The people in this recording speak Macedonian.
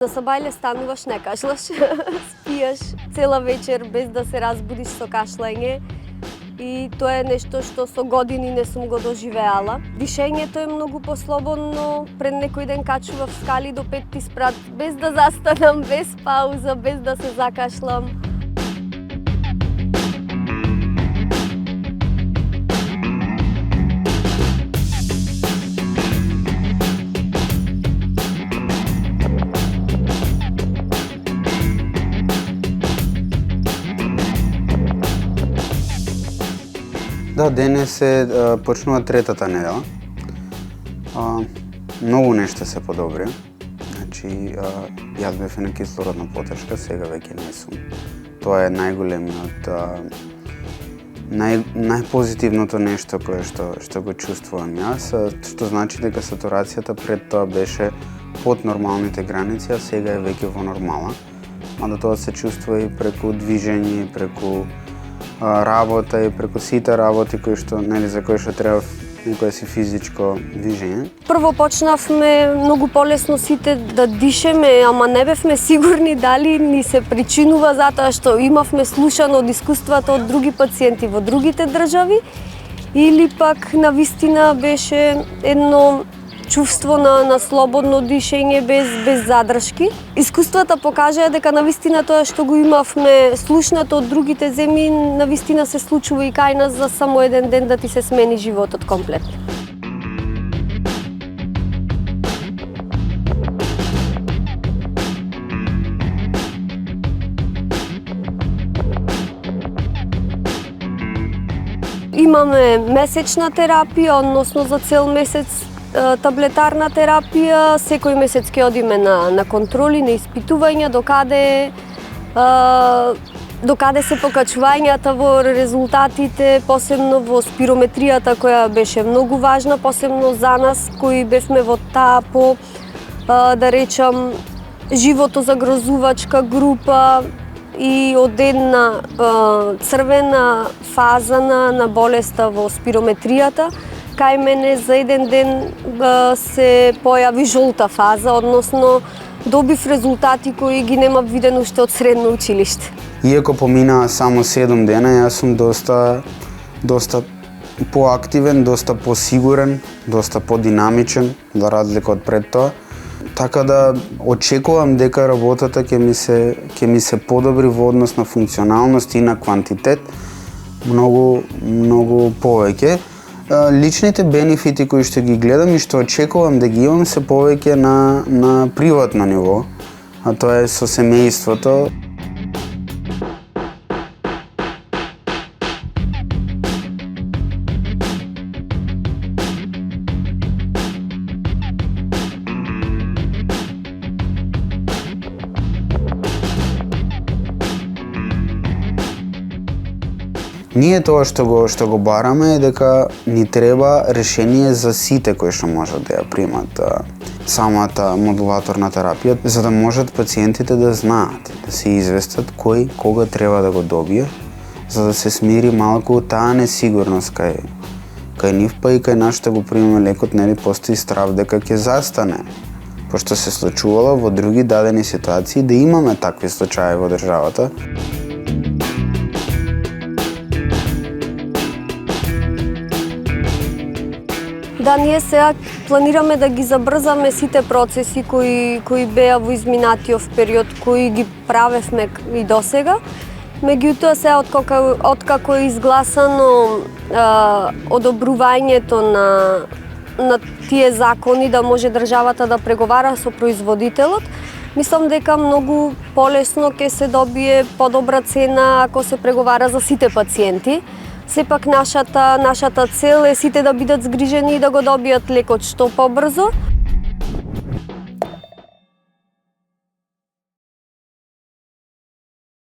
За сабајле стануваш, не кашлаш, спиеш цела вечер без да се разбудиш со кашлење и тоа е нешто што со години не сум го доживеала. Дишењето е многу послободно, пред некој ден качував скали до 5 спрат без да застанам, без пауза, без да се закашлам. Да, денес почнува третата недела. Многу нешта се подобри. Значи, јас бев на кислородна потешка, сега веќе не сум. Тоа е најголемиот, најпозитивното нешто кое што го чувствувам јас, што значи дека сатурацијата пред тоа беше под нормалните граници, а сега е веќе во нормала. Мада тоа се чувствува и преку движење, преку работа и преку сите работи кои што, за кои што треба некое си физичко движење. Прво почнавме многу полесно сите да дишеме, ама не бевме сигурни дали ни се причинува затоа што имавме слушано од искуствата од други пациенти во другите држави или пак навистина беше едно чувство на слободно дишење без задршки. Искуствата покажаа дека навистина тоа што го имавме слушнато од другите земји, навистина се случува и кај нас за само еден ден да ти се смени животот комплетно. Имаме месечна терапија, односно за цел месец таблетарна терапија, секој месец ќе одиме на контроли, на испитувања, докаде се покачувањата во резултатите, посебно во спирометријата која беше многу важна, посебно за нас кои бевме во таа да речам, животозагрозувачка група и од една црвена фаза на болеста во спирометријата. Кај мене за еден ден се појави жолта фаза, односно добив резултати кои ги немав виден уште од средно училиште. Иако поминаа само 7 дена, јас сум доста поактивен, доста посигурен, доста подинамичен, за разлика од пред тоа. Така да очекувам дека работата ќе ми се подобри во однос на функционалност и на квантитет многу повеќе. Личните бенефити кои што ги гледам и што очекувам да ги имам се повеќе на приватно ниво, а тоа е со семејството. Ние тоа што го бараме е дека ни треба решение за сите кои што можат да ја примат самата модулаторна терапија, за да можат пациентите да знаат, да се известат кој кога треба да го добие, за да се смири малку таа несигурност кај нив, па и кај нас што го примаме лекот, постои страв дека ќе застане, пошто се случувало во други дадени ситуации да имаме такви случаи во државата. Да, ние сега планираме да ги забрзаме сите процеси кои беа во изминатиот период, кои ги правевме и досега. Меѓутоа, сега откако е изгласано одобрувањето на тие закони да може државата да преговара со производителот, мислам дека многу полесно ќе се добие подобра цена ако се преговара за сите пациенти. Сепак нашата цел е сите да бидат згрижени и да го добијат лекот што побрзо.